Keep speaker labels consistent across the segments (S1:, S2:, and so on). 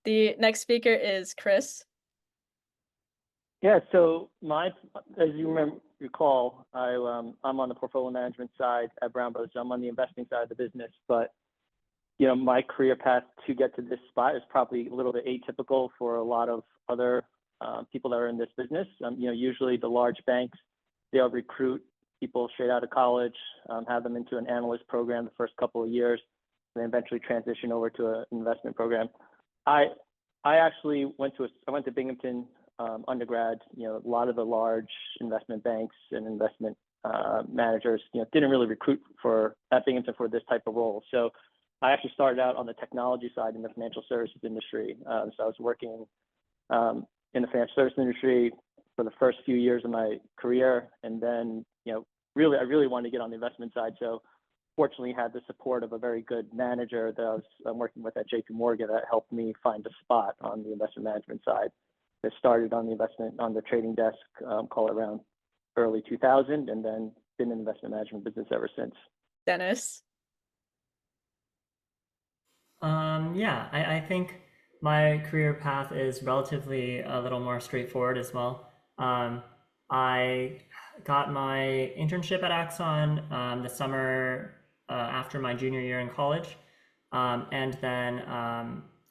S1: The next speaker is Chris.
S2: Yeah, so as you recall, I'm on the portfolio management side at Brown Brothers. So I'm on the investing side of the business, but my career path to get to this spot is probably a little bit atypical for a lot of other people that are in this business. Usually the large banks, they'll recruit people straight out of college, have them into an analyst program the first couple of years, and then eventually transition over to an investment program. I actually went to Binghamton undergrad. A lot of the large investment banks and investment managers, didn't really recruit at Binghamton for this type of role. So I actually started out on the technology side in the financial services industry. So I was working in the financial services industry for the first few years of my career, and then I really wanted to get on the investment side. So fortunately had the support of a very good manager that I was working with at JP Morgan that helped me find a spot on the investment management side. I started on the trading desk, call it around early 2000, and then been in the investment management business ever since.
S1: Dennis.
S3: Yeah, I think my career path is relatively a little more straightforward as well. I got my internship at Axon the summer after my junior year in college, and then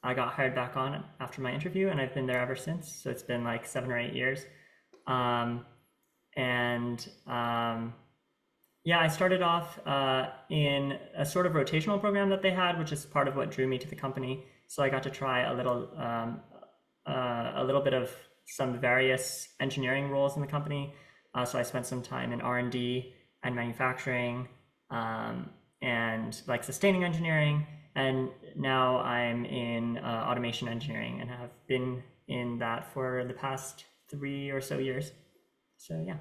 S3: I got hired back on after my interview, and I've been there ever since. So it's been like 7 or 8 years. Yeah, I started off in a sort of rotational program that they had, which is part of what drew me to the company. So I got to try a little bit of some various engineering roles in the company. So I spent some time in R&D and manufacturing and like sustaining engineering. And now I'm in automation engineering and have been in that for the past 3 or so years. So yeah.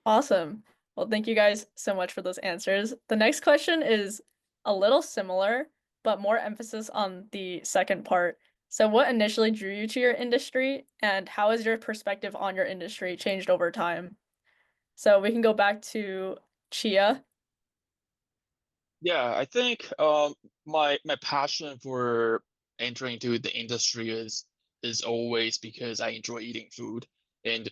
S1: Awesome. Well, thank you guys so much for those answers. The next question is a little similar, but more emphasis on the second part. So what initially drew you to your industry, and how has your perspective on your industry changed over time? So we can go back to Chia.
S4: Yeah, I think my passion for entering into the industry is always because I enjoy eating food, and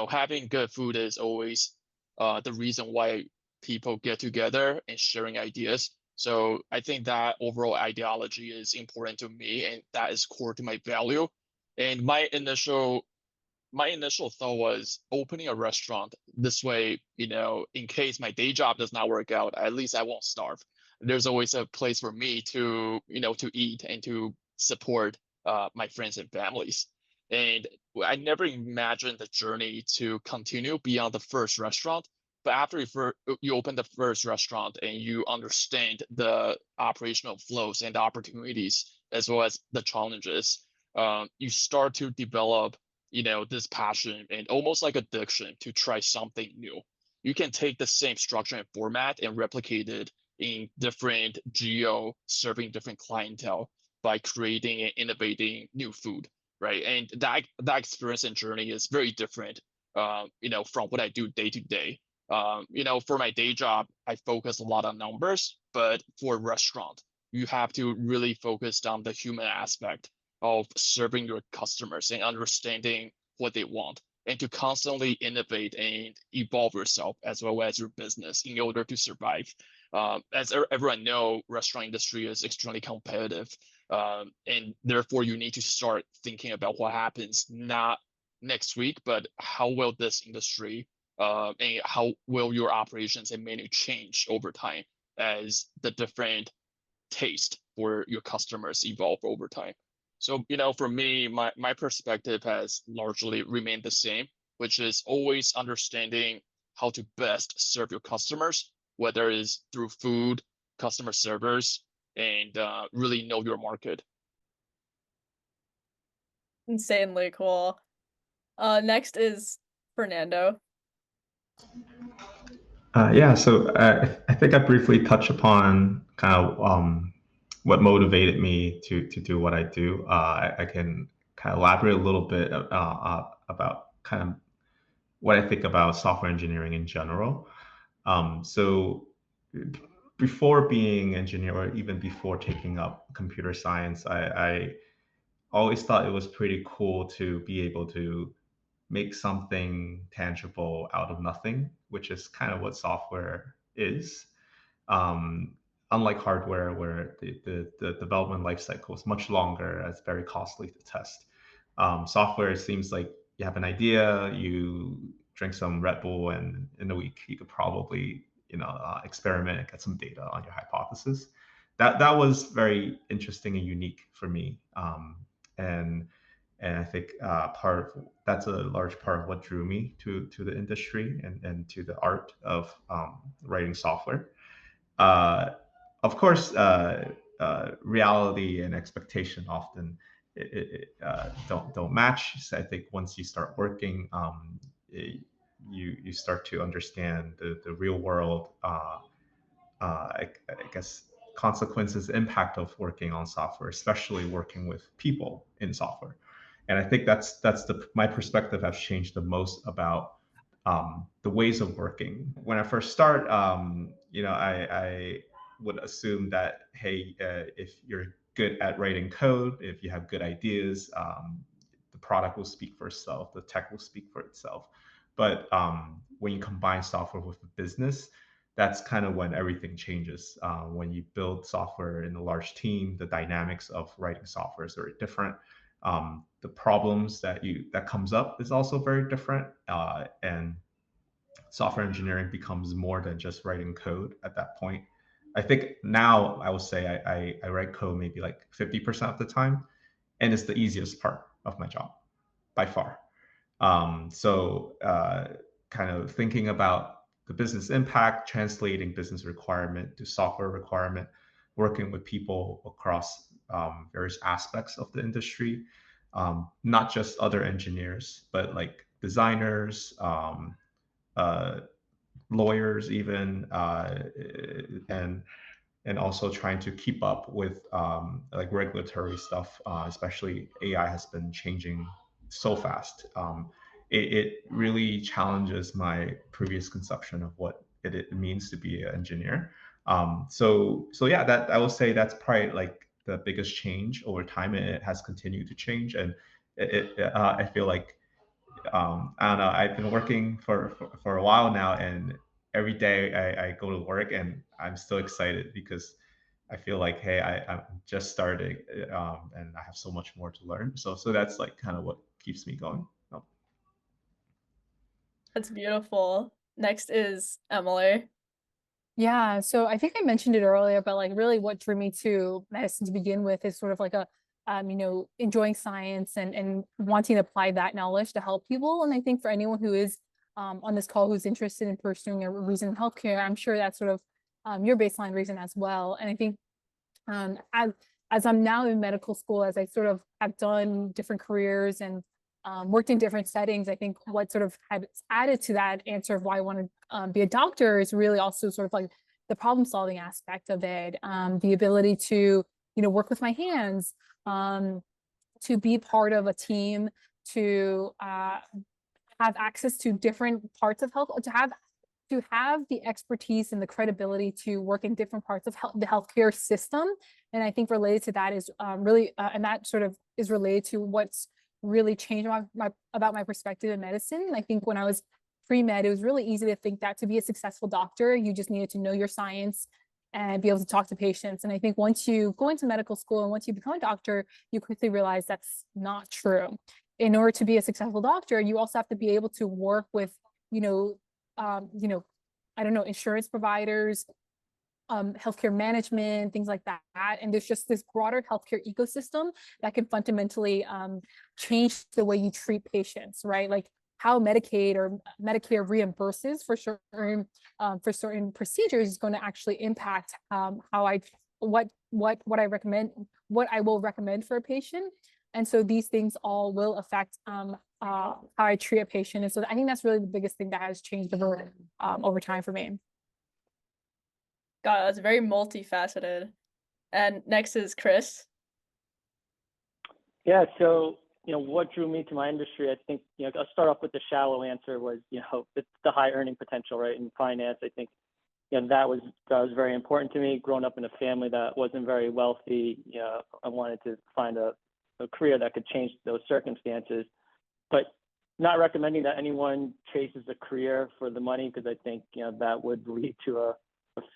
S4: having good food is always the reason why people get together and sharing ideas. So I think that overall ideology is important to me, and that is core to my value. And my initial thought was opening a restaurant. This way, in case my day job does not work out, at least I won't starve. There's always a place for me to eat and to support my friends and families. And I never imagined the journey to continue beyond the first restaurant. But after you open the first restaurant and you understand the operational flows and the opportunities as well as the challenges, you start to develop this passion and almost like addiction to try something new. You can take the same structure and format and replicate it in different geo, serving different clientele by creating and innovating new food, right? And that experience and journey is very different, from what I do day to day. For my day job, I focus a lot on numbers, but for a restaurant, you have to really focus on the human aspect of serving your customers and understanding what they want, and to constantly innovate and evolve yourself as well as your business in order to survive. As everyone know, restaurant industry is extremely competitive, and therefore you need to start thinking about what happens not next week, but how will this industry and how will your operations and menu change over time as the different taste for your customers evolve over time. So, for me, my perspective has largely remained the same, which is always understanding how to best serve your customers, whether it's through food, customer service, and really know your market.
S1: Insanely cool. Next is Fernando.
S5: Yeah, so I think I briefly touched upon kind of what motivated me to do what I do. I can kind of elaborate a little bit about kind of what I think about software engineering in general. So before being engineer, or even before taking up computer science, I always thought it was pretty cool to be able to make something tangible out of nothing, which is kind of what software is. Um, Unlike hardware, where the development life cycle is much longer, it's very costly to test. Software, it seems like you have an idea, you drink some Red Bull, and in a week you could probably experiment and get some data on your hypothesis. That was very interesting and unique for me, and I think that's a large part of what drew me to the industry and to the art of writing software. Uh, of course, reality and expectation often don't match. So I think once you start working, you start to understand the real world. I guess consequences, impact of working on software, especially working with people in software. And I think that's my perspective has changed the most about the ways of working. When I first start, I would assume that, hey, if you're good at writing code, if you have good ideas, the product will speak for itself, the tech will speak for itself. But when you combine software with business, that's kind of when everything changes. When you build software in a large team, the dynamics of writing software is very different. The problems that comes up is also very different, and software engineering becomes more than just writing code at that point. I think now I would say I write code maybe like 50% of the time, and it's the easiest part of my job by far. Kind of thinking about the business impact, translating business requirement to software requirement, working with people across various aspects of the industry, not just other engineers, but like designers, uh, lawyers, even, and also trying to keep up with like regulatory stuff, especially AI has been changing so fast. It really challenges my previous conception of what it means to be an engineer. So yeah, that I would say that's probably like the biggest change over time, and it has continued to change. And I feel like I don't know. I've been working for a while now, and every day I go to work and I'm still excited because I feel like, hey, I'm just starting, and I have so much more to learn. So that's like kind of what keeps me going. Oh.
S1: That's beautiful. Next is Emily.
S6: Yeah, so I think I mentioned it earlier, but like really what drew me to medicine to begin with is sort of like a enjoying science and wanting to apply that knowledge to help people. And I think for anyone who is on this call who's interested in pursuing a reason in healthcare, I'm sure that's sort of your baseline reason as well. And I think as I'm now in medical school, as I sort of have done different careers and worked in different settings, I think what sort of had added to that answer of why I want to be a doctor is really also sort of like the problem solving aspect of it, the ability to work with my hands, to be part of a team, to have access to different parts of health, to have the expertise and the credibility to work in different parts of the healthcare system. And I think related to that is really, and that sort of is related to what's really changed about my perspective in medicine. I think when I was pre-med, it was really easy to think that to be a successful doctor, you just needed to know your science and be able to talk to patients. And I think once you go into medical school and once you become a doctor, you quickly realize that's not true. In order to be a successful doctor, you also have to be able to work with, I don't know, insurance providers, healthcare management, things like that. And there's just this broader healthcare ecosystem that can fundamentally change the way you treat patients, right? Like how Medicaid or Medicare reimburses for certain procedures is going to actually impact what I recommend, what I will recommend for a patient. And so these things all will affect how I treat a patient. And so I think that's really the biggest thing that has changed over time for me.
S1: God, that's very multifaceted. And next is Chris.
S2: Yeah, so what drew me to my industry, I think, I'll start off with the shallow answer was, it's the high earning potential, right? In finance, I think that was very important to me. Growing up in a family that wasn't very wealthy, I wanted to find a career that could change those circumstances. But not recommending that anyone chases a career for the money, because I think that would lead to a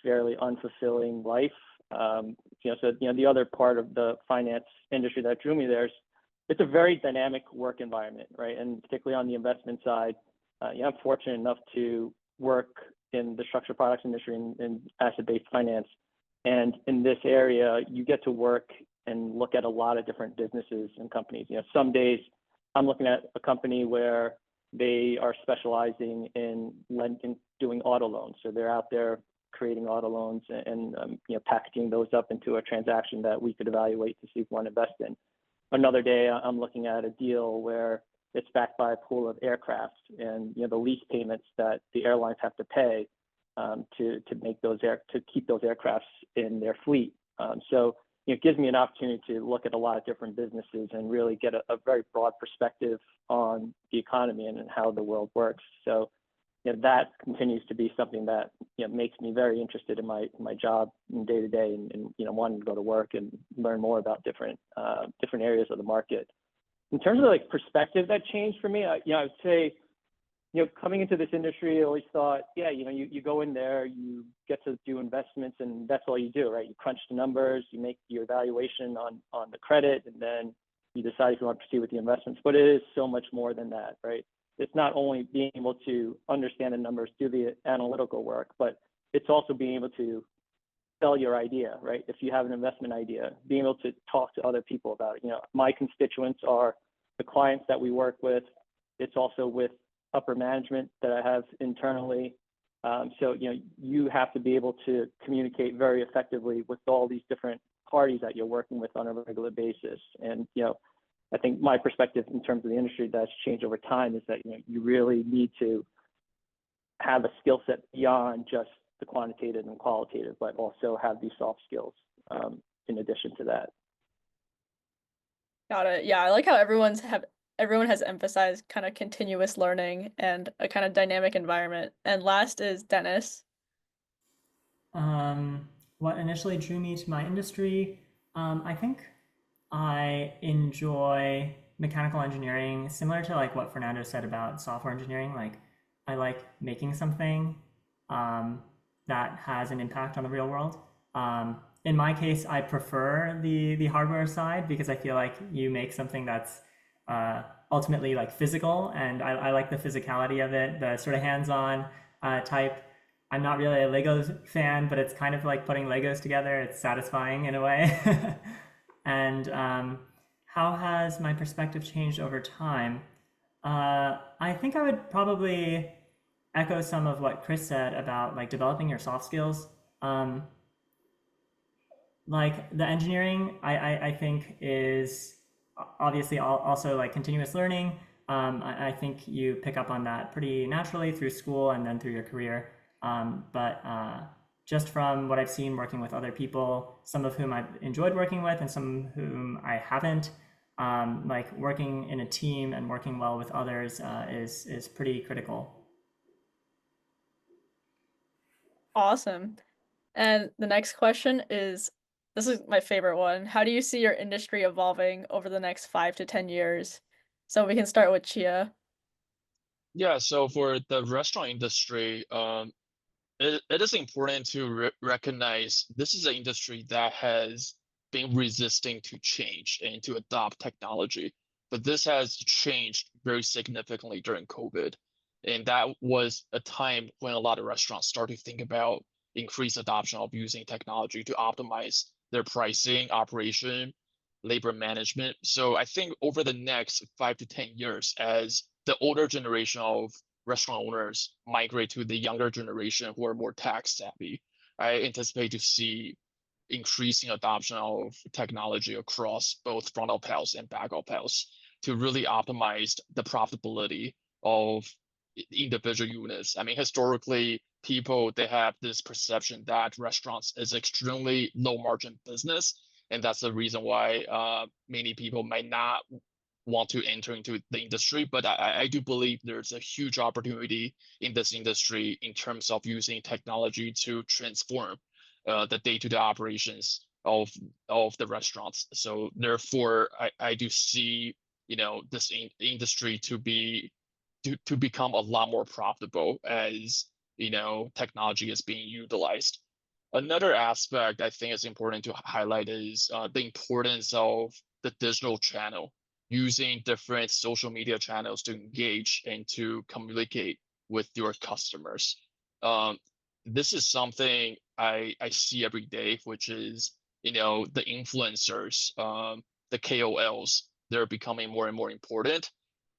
S2: fairly unfulfilling life. So the other part of the finance industry that drew me there is it's a very dynamic work environment, right? And particularly on the investment side, I'm fortunate enough to work in the structured products industry and asset-based finance. And in this area, you get to work and look at a lot of different businesses and companies. Some days I'm looking at a company where they are specializing in doing auto loans. So they're out there creating auto loans and packaging those up into a transaction that we could evaluate to see if we want to invest in. Another day, I'm looking at a deal where it's backed by a pool of aircraft, and the lease payments that the airlines have to pay to keep those aircrafts in their fleet. So it gives me an opportunity to look at a lot of different businesses and really get a very broad perspective on the economy and how the world works. So that continues to be something that makes me very interested in my job day to day, and wanting to go to work and learn more about different areas of the market. In terms of perspective that changed for me, I would say, coming into this industry, I always thought, you go in there, you get to do investments, and that's all you do, right? You crunch the numbers, you make your evaluation on the credit, and then you decide if you want to proceed with the investments. But it is so much more than that, right? It's not only being able to understand the numbers, do the analytical work, but it's also being able to sell your idea, right? If you have an investment idea, being able to talk to other people about it. My constituents are the clients that we work with. It's also with upper management that I have internally. So, you have to be able to communicate very effectively with all these different parties that you're working with on a regular basis. And, I think my perspective in terms of the industry that's changed over time is that, you really need to have a skill set beyond just the quantitative and qualitative, but also have these soft skills in addition to that.
S1: Got it. Yeah, I like how everyone has emphasized kind of continuous learning and a kind of dynamic environment. And last is Dennis.
S3: What initially drew me to my industry, I think I enjoy mechanical engineering, similar to what Fernando said about software engineering. I like making something that has an impact on the real world. In my case, I prefer the hardware side because I feel like you make something that's ultimately physical, and I like the physicality of it, the sort of hands-on type. I'm not really a Lego fan, but it's kind of like putting Legos together. It's satisfying in a way. And how has my perspective changed over time? I think I would probably echo some of what Chris said about developing your soft skills. The engineering, I think is obviously also continuous learning. I think you pick up on that pretty naturally through school and then through your career. But just from what I've seen working with other people, some of whom I've enjoyed working with and some whom I haven't, working in a team and working well with others is pretty critical.
S1: Awesome. And the next question is, this is my favorite one. How do you see your industry evolving over the next 5 to 10 years? So we can start with Chia.
S4: Yeah, so for the restaurant industry, it is important to recognize this is an industry that has been resisting to change and to adopt technology. But this has changed very significantly during COVID. And that was a time when a lot of restaurants started to think about increased adoption of using technology to optimize their pricing, operation, labor management. So I think over the next 5 to 10 years, as the older generation of restaurant owners migrate to the younger generation who are more tech savvy, I anticipate to see increasing adoption of technology across both front of house and back of house to really optimize the profitability of individual units. I mean, historically, they have this perception that restaurants is extremely low margin business, and that's the reason why many people might not want to enter into the industry, but I do believe there's a huge opportunity in this industry in terms of using technology to transform the day-to-day operations of the restaurants. So therefore, I do see, this industry to become a lot more profitable as, technology is being utilized. Another aspect I think is important to highlight is the importance of the digital channel, using different social media channels to engage and to communicate with your customers. Um, this is something I see every day, which is, the influencers, the KOLs, they're becoming more and more important.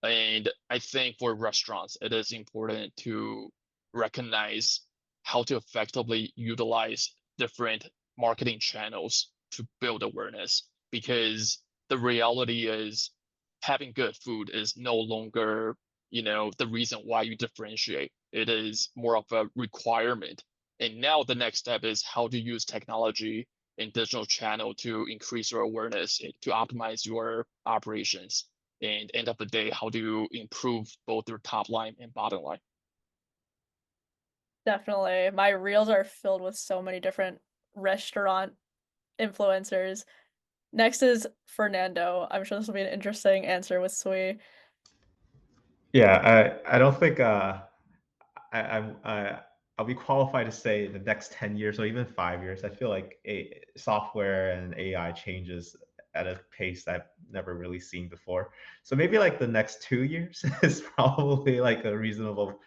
S4: And I think for restaurants, it is important to recognize how to effectively utilize different marketing channels to build awareness, because the reality is having good food is no longer, the reason why you differentiate. It is more of a requirement. And now the next step is how to use technology and digital channel to increase your awareness, to optimize your operations. And end of the day, how do you improve both your top line and bottom line?
S1: Definitely. My reels are filled with so many different restaurant influencers. Next is Fernando. I'm sure this will be an interesting answer with Sui.
S5: Yeah, I don't think I'll be qualified to say the next 10 years or even 5 years. I feel like software and AI changes at a pace I've never really seen before. So maybe like the next 2 years is probably like a reasonable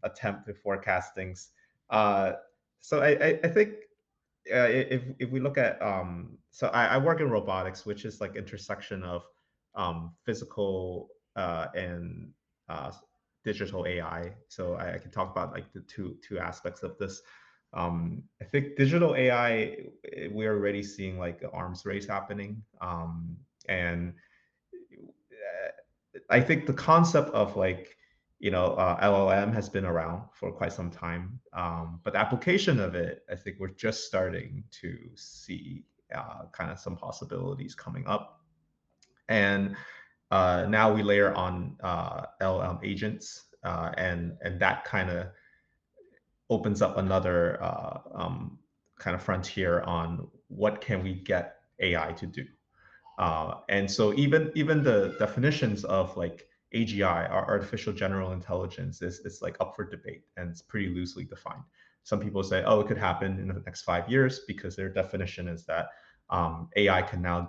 S5: attempt to forecast things. Uh, so I think if we look at so I work in robotics, which is like intersection of physical and uh, digital AI. So I can talk about like the two aspects of this. I think digital AI, we're already seeing like an arms race happening, and I think the concept of like LLM has been around for quite some time, but the application of it, I think we're just starting to see kind of some possibilities coming up, and now we layer on LLM agents, and that kind of opens up another kind of frontier on what can we get AI to do. And so even the definitions of like AGI, or artificial general intelligence, is like up for debate, and it's pretty loosely defined. Some people say, oh, it could happen in the next 5 years, because their definition is that AI can now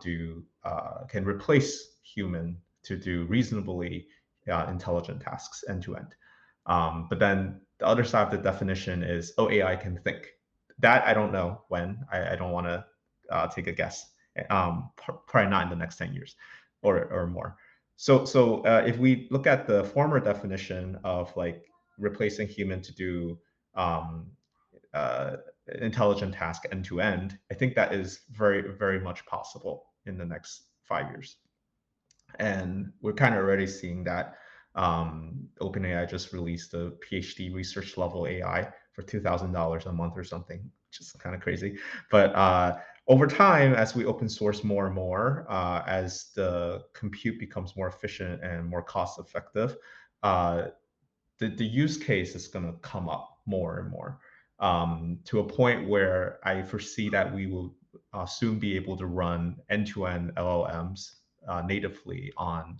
S5: can replace human to do reasonably intelligent tasks end to end. But then the other side of the definition is, oh, AI can think. That I don't know when. I don't want to take a guess. Probably not in the next 10 years or more. So if we look at the former definition of like replacing human to do um, uh, intelligent task end to end, I think that is very, very much possible in the next 5 years. And we're kind of already seeing that. OpenAI just released a PhD research level AI for $2,000 a month or something, which is kind of crazy. But over time, as we open source more and more, as the compute becomes more efficient and more cost effective, the use case is going to come up more and more, to a point where I foresee that we will soon be able to run end-to-end LLMs natively on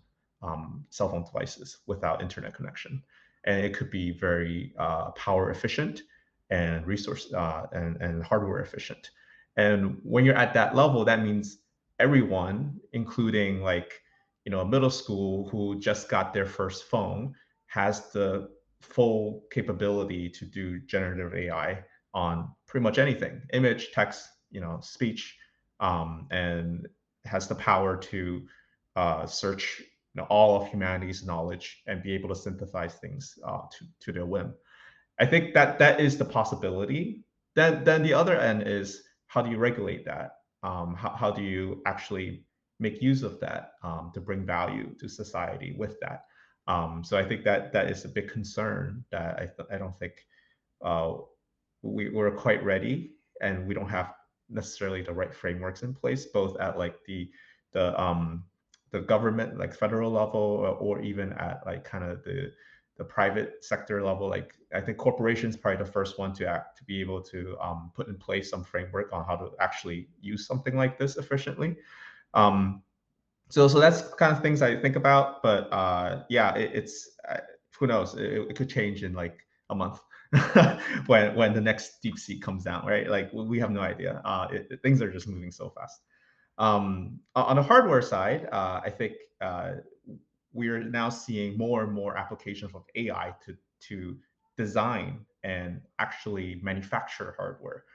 S5: cell phone devices without internet connection. And it could be very power efficient and resource and hardware efficient. And when you're at that level, that means everyone, including like a middle school who just got their first phone, has the full capability to do generative AI on pretty much anything, image, text, speech, and has the power to search all of humanity's knowledge and be able to synthesize things to their whim. I think that is the possibility. Then the other end is, how do you regulate that? How do you actually make use of that to bring value to society with that? So I think that is a big concern that I don't think uh, we're quite ready, and we don't have necessarily the right frameworks in place, both at like the the government, like federal level, or even at like kind of the private sector level. Like I think corporations probably the first one to be able to put in place some framework on how to actually use something like this efficiently. So that's kind of things I think about, but yeah, it's who knows? It could change in like a month when the next DeepSeek comes down, right? Like we have no idea. Things are just moving so fast. On the hardware side, I think we're now seeing more and more applications of AI to design and actually manufacture hardware,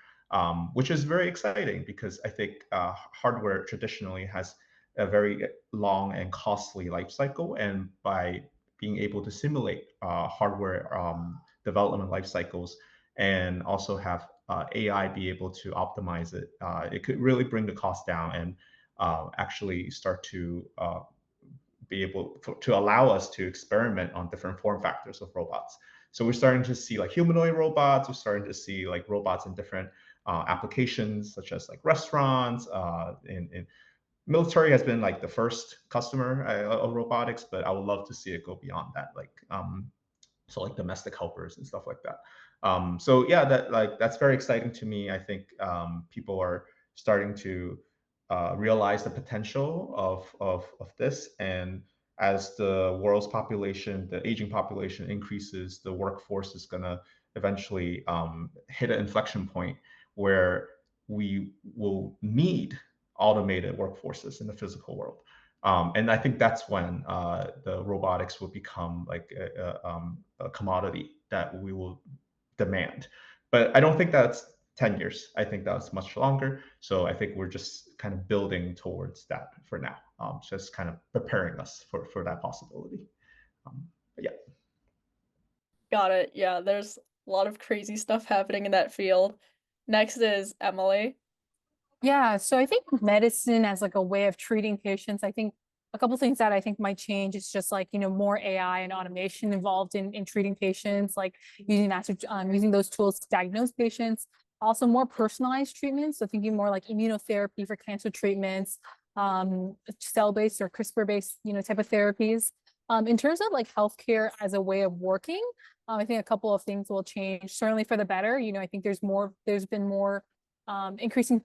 S5: which is very exciting because I think hardware traditionally has a very long and costly life cycle, and by being able to simulate hardware development life cycles and also have AI be able to optimize it, it could really bring the cost down and actually start to be able to allow us to experiment on different form factors of robots. So we're starting to see like humanoid robots. We're starting to see like robots in different applications, such as like restaurants. In military has been like the first customer of robotics, but I would love to see it go beyond that, like so like domestic helpers and stuff like that. So yeah, that's very exciting to me. I think people are starting to realize the potential of this, and as the world's population, the aging population increases, the workforce is going to eventually hit an inflection point where we will need automated workforces in the physical world. And I think that's when the robotics will become like a commodity that we will demand. But I don't think that's 10 years. I think that's much longer. So I think we're just kind of building towards that for now, just kind of preparing us for that possibility. But yeah.
S1: Got it. Yeah, there's a lot of crazy stuff happening in that field. Next is Emily.
S6: Yeah, so I think medicine as like a way of treating patients, I think a couple things that I think might change is just like, more AI and automation involved in treating patients, like using that to, using those tools to diagnose patients. Also more personalized treatments, so thinking more like immunotherapy for cancer treatments, cell-based or CRISPR-based, type of therapies. In terms of like healthcare as a way of working, I think a couple of things will change, certainly for the better. I think there's been more increasing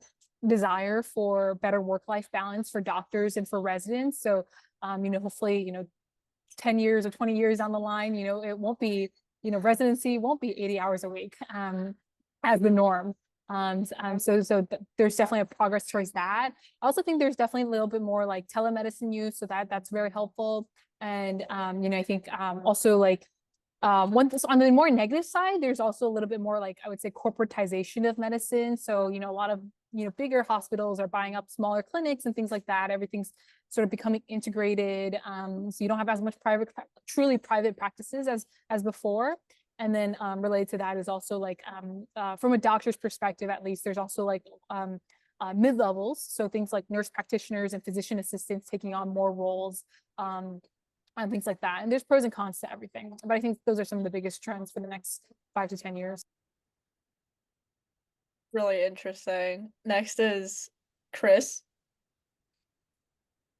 S6: desire for better work-life balance for doctors and for residents. So, hopefully, 10 years or 20 years down the line, it won't be, residency won't be 80 hours a week as the norm. So there's definitely a progress towards that. I also think there's definitely a little bit more like telemedicine use, so that's very helpful. And I think also like on the more negative side, there's also a little bit more like I would say corporatization of medicine. So a lot of bigger hospitals are buying up smaller clinics and things like that. Everything's sort of becoming integrated, so you don't have as much truly private practices as before. And then related to that is also like from a doctor's perspective, at least, there's also like mid-levels, so things like nurse practitioners and physician assistants taking on more roles, and things like that. And there's pros and cons to everything, but I think those are some of the biggest trends for the next 5 to 10 years.
S1: Really interesting. Next is Chris.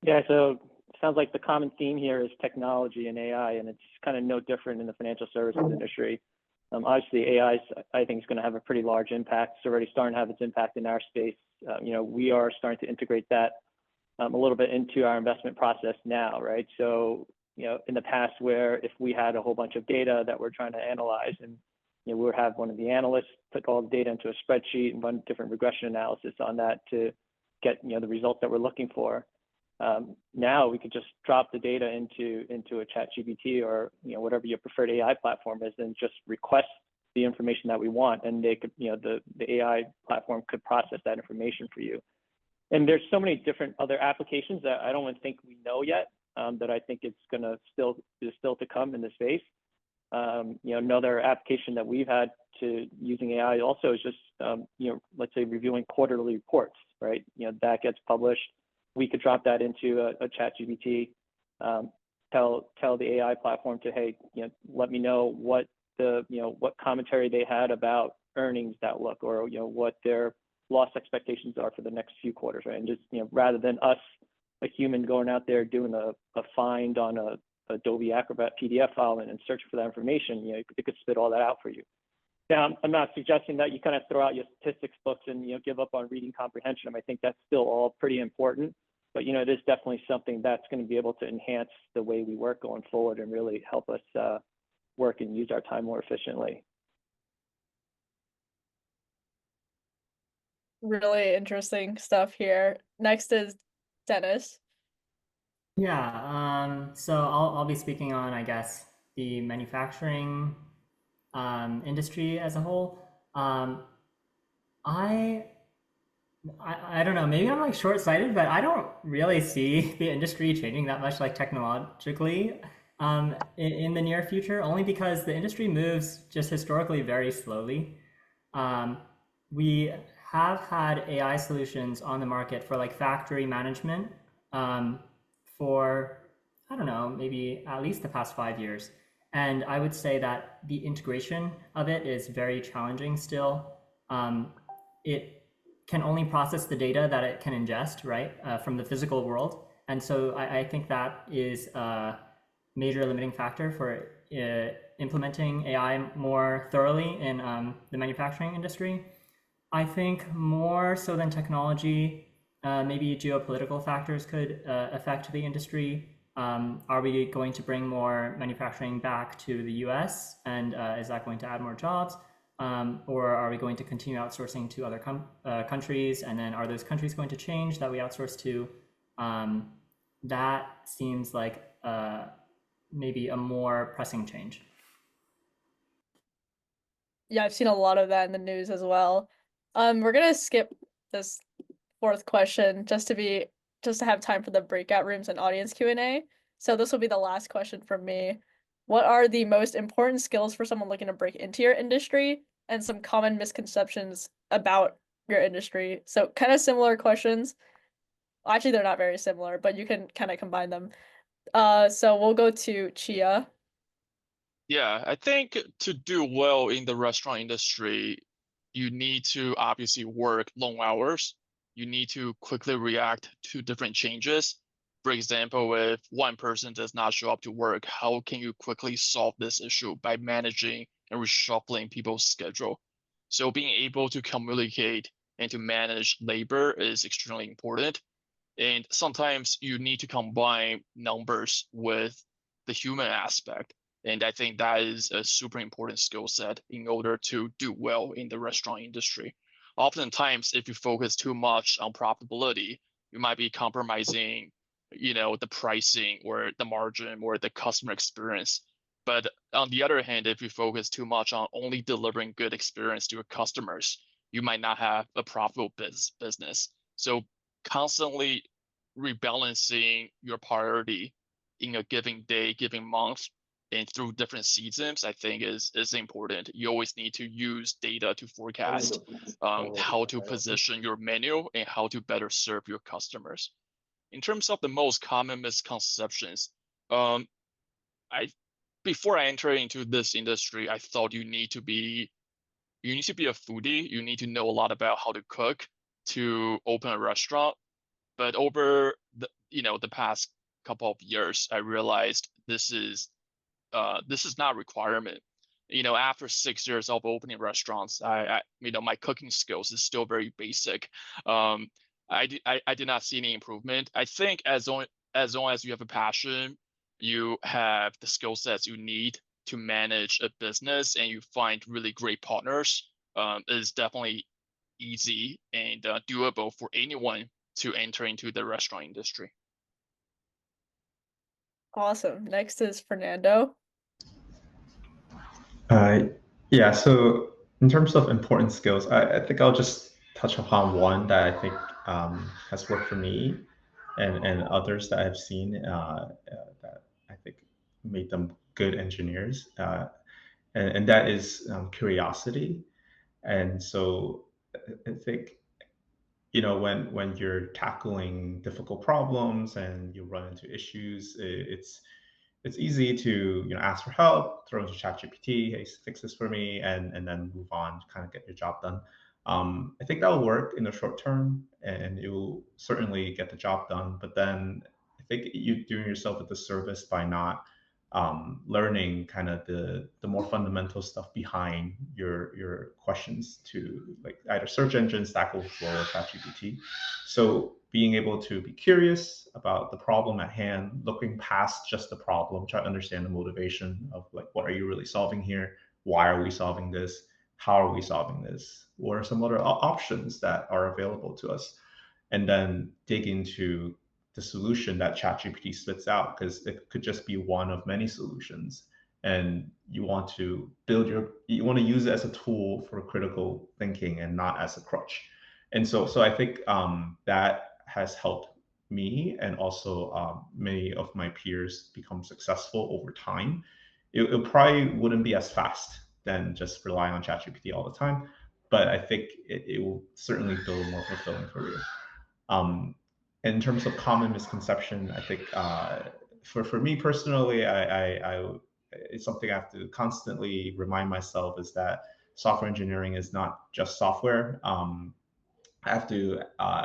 S2: Yeah, so it sounds like the common theme here is technology and AI, and it's kind of no different in the financial services industry. Obviously, AI, I think, is going to have a pretty large impact. It's already starting to have its impact in our space. We are starting to integrate that a little bit into our investment process now, right? So, in the past, where if we had a whole bunch of data that we're trying to analyze, and we would have one of the analysts put all the data into a spreadsheet and run different regression analysis on that to get the results that we're looking for. Now we could just drop the data into a ChatGPT or whatever your preferred AI platform is, and just request the information that we want, and they could the AI platform could process that information for you. And there's so many different other applications that I don't even think we know yet, that I think it's gonna still to come in the space. Another application that we've had to using AI also is just let's say reviewing quarterly reports, right? That gets published. We could drop that into a ChatGPT, tell the AI platform to, hey, let me know what what commentary they had about earnings outlook, or what their loss expectations are for the next few quarters, right? And just rather than us a human going out there doing a find on a Adobe Acrobat PDF file and search for that information. You know, it could spit all that out for you. Now, I'm not suggesting that you kind of throw out your statistics books and, you know, give up on reading comprehension. I think that's still all pretty important, but, you know, it is definitely something that's going to be able to enhance the way we work going forward and really help us work and use our time more efficiently.
S1: Really interesting stuff here. Next is Dennis.
S3: Yeah, so I'll be speaking on, I guess, the manufacturing industry as a whole. I don't know, maybe I'm like short-sighted, but I don't really see the industry changing that much like technologically in the near future, only because the industry moves just historically very slowly. We have had AI solutions on the market for like factory management for, I don't know, maybe at least the past 5 years. And I would say that the integration of it is very challenging still. It can only process the data that it can ingest, right, from the physical world. And so I think that is a major limiting factor for implementing AI more thoroughly in the manufacturing industry. I think more so than technology, maybe geopolitical factors could affect the industry. Are we going to bring more manufacturing back to the US? And is that going to add more jobs? Or are we going to continue outsourcing to other countries? And then are those countries going to change that we outsource to? That seems like maybe a more pressing change.
S1: Yeah, I've seen a lot of that in the news as well. We're gonna skip this fourth question just to have time for the breakout rooms and audience Q&A. So this will be the last question from me. What are the most important skills for someone looking to break into your industry and some common misconceptions about your industry? So kind of similar questions. Actually, they're not very similar, but you can kind of combine them. So we'll go to Chia.
S4: Yeah, I think to do well in the restaurant industry, you need to obviously work long hours. You need to quickly react to different changes. For example, if one person does not show up to work, how can you quickly solve this issue by managing and reshuffling people's schedule? So being able to communicate and to manage labor is extremely important. And sometimes you need to combine numbers with the human aspect. And I think that is a super important skill set in order to do well in the restaurant industry. Oftentimes, if you focus too much on profitability, you might be compromising, the pricing or the margin or the customer experience. But on the other hand, if you focus too much on only delivering good experience to your customers, you might not have a profitable business. So constantly rebalancing your priority in a given day, given month, and through different seasons, I think is important. You always need to use data to forecast how to position your menu and how to better serve your customers. In terms of the most common misconceptions, I before I entered into this industry, I thought you need to be a foodie. You need to know a lot about how to cook to open a restaurant. But over the past couple of years, I realized this is not a requirement. After 6 years of opening restaurants, my cooking skills is still very basic. I did not see any improvement. I think as long as you have a passion, you have the skill sets you need to manage a business, and you find really great partners, it is definitely easy and doable for anyone to enter into the restaurant industry.
S1: Awesome. Next is Fernando.
S5: Yeah, so in terms of important skills, I think I'll just touch upon one that I think has worked for me and others that I've seen that I think made them good engineers. And that is curiosity. And so I think, when you're tackling difficult problems and you run into issues, it's easy to ask for help, throw into ChatGPT, hey, fix this for me, and then move on, kind of get your job done. I think that will work in the short term, and you'll certainly get the job done. But then I think you're doing yourself a disservice by not learning kind of the more fundamental stuff behind your questions to like either search engine, Stack Overflow, or ChatGPT. So being able to be curious about the problem at hand, looking past just the problem, try to understand the motivation of like, what are you really solving here? Why are we solving this? How are we solving this? What are some other options that are available to us? And then dig into the solution that ChatGPT spits out, because it could just be one of many solutions. And you want to you want to use it as a tool for critical thinking and not as a crutch. And so I think that has helped me and also many of my peers become successful over time. It probably wouldn't be as fast than just relying on ChatGPT all the time, but I think it will certainly build a more fulfilling career. In terms of common misconception, I think for me personally, it's something I have to constantly remind myself is that software engineering is not just software. I have to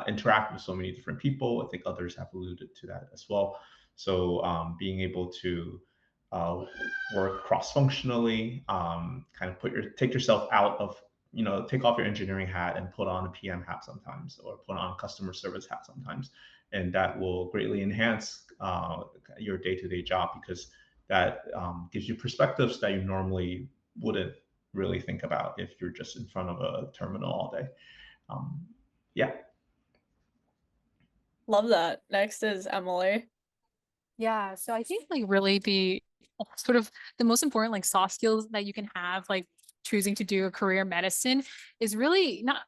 S5: interact with so many different people. I think others have alluded to that as well. So being able to work cross-functionally, kind of take yourself out of, take off your engineering hat and put on a PM hat sometimes, or put on a customer service hat sometimes. And that will greatly enhance your day-to-day job, because that gives you perspectives that you normally wouldn't really think about if you're just in front of a terminal all day. Yeah.
S1: Love that. Next is Emily.
S6: Yeah, so I think like really the sort of the most important like soft skills that you can have, like choosing to do a career in medicine, is really not,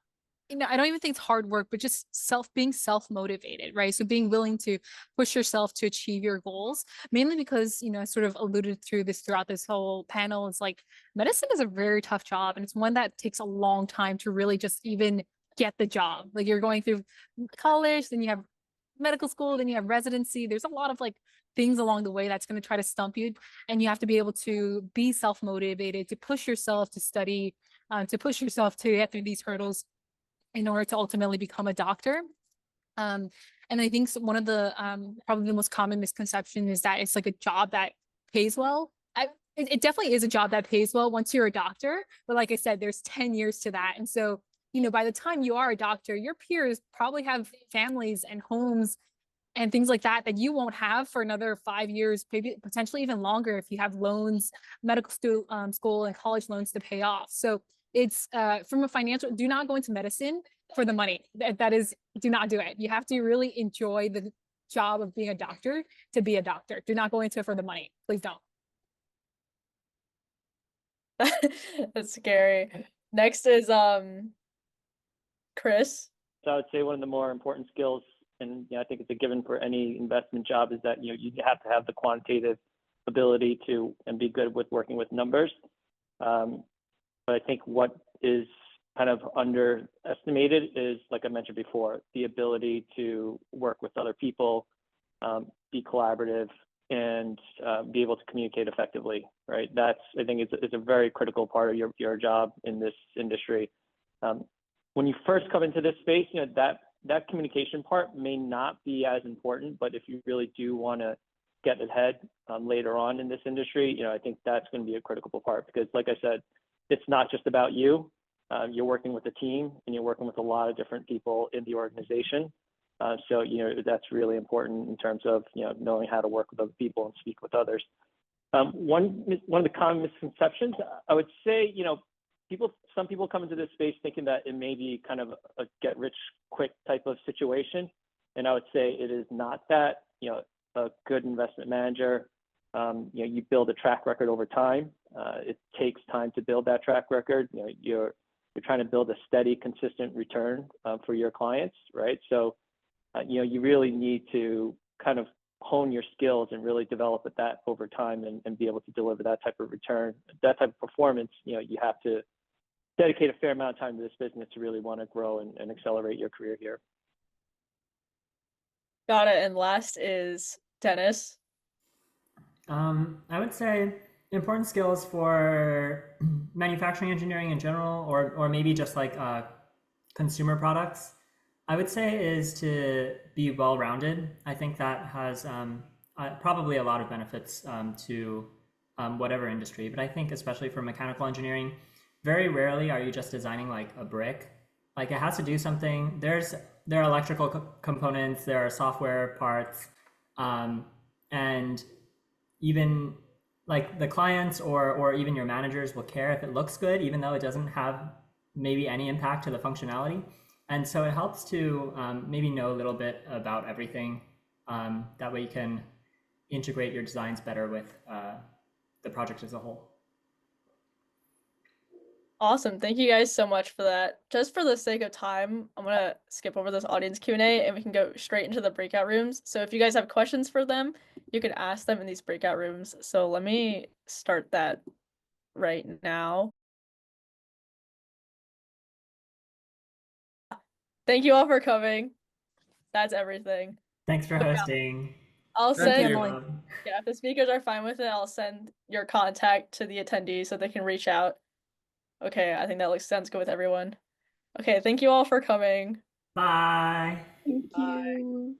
S6: I don't even think it's hard work, but just being self-motivated, right? So being willing to push yourself to achieve your goals, mainly because, I sort of alluded through this throughout this whole panel. It's like medicine is a very tough job, and it's one that takes a long time to really just even get the job. Like you're going through college, then you have medical school, then you have residency. There's a lot of like things along the way that's going to try to stump you, and you have to be able to be self-motivated, to push yourself to study, to push yourself to get through these hurdles in order to ultimately become a doctor. And I think one of the probably the most common misconception is that it's like a job that pays well. It definitely is a job that pays well once you're a doctor, but like I said, there's 10 years to that. And so, by the time you are a doctor, your peers probably have families and homes and things like that you won't have for another 5 years, maybe potentially even longer if you have loans, medical school and college loans to pay off. So it's from a financial, do not go into medicine for the money. That is, do not do it. You have to really enjoy the job of being a doctor to be a doctor. Do not go into it for the money. Please don't.
S1: That's scary. Next is Chris.
S2: So I would say one of the more important skills, and I think it's a given for any investment job, is that you have to have the quantitative ability to and be good with working with numbers. But I think what is kind of underestimated is, like I mentioned before, the ability to work with other people, be collaborative, and be able to communicate effectively. Right. That's, I think it's a very critical part of your job in this industry. When you first come into this space, that communication part may not be as important, but if you really do want to get ahead later on in this industry, I think that's going to be a critical part, because like I said, it's not just about you. You're working with a team, and you're working with a lot of different people in the organization. So that's really important in terms of knowing how to work with other people and speak with others. One of the common misconceptions, I would say, some people come into this space thinking that it may be kind of a get rich quick type of situation, and I would say it is not that. A good investment manager, you build a track record over time. It takes time to build that track record. You're trying to build a steady, consistent return for your clients, right? So, you really need to kind of hone your skills and really develop at that over time, and be able to deliver that type of return, that type of performance. You have to dedicate a fair amount of time to this business to really want to grow and accelerate your career here.
S1: Got it. And last is Dennis.
S3: I would say important skills for manufacturing engineering in general, or maybe just like consumer products, I would say is to be well-rounded. I think that has probably a lot of benefits to whatever industry, but I think especially for mechanical engineering, very rarely are you just designing like a brick. Like it has to do something. There are electrical components, there are software parts, and even like the clients or even your managers will care if it looks good, even though it doesn't have maybe any impact to the functionality. And so it helps to maybe know a little bit about everything. That way you can integrate your designs better with the project as a whole.
S1: Awesome. Thank you guys so much for that. Just for the sake of time, I'm gonna skip over this audience Q&A and we can go straight into the breakout rooms. So if you guys have questions for them, you can ask them in these breakout rooms. So let me start that right now. Thank you all for coming. That's everything.
S3: Thanks for hosting.
S1: I'll
S6: Thank
S1: send,
S6: you, Emily.
S1: yeah, if the speakers are fine with it, I'll send your contact to the attendees so they can reach out. Okay, I think that sounds good with everyone. Okay, thank you all for coming.
S3: Bye.
S7: Thank
S1: Bye.
S7: you.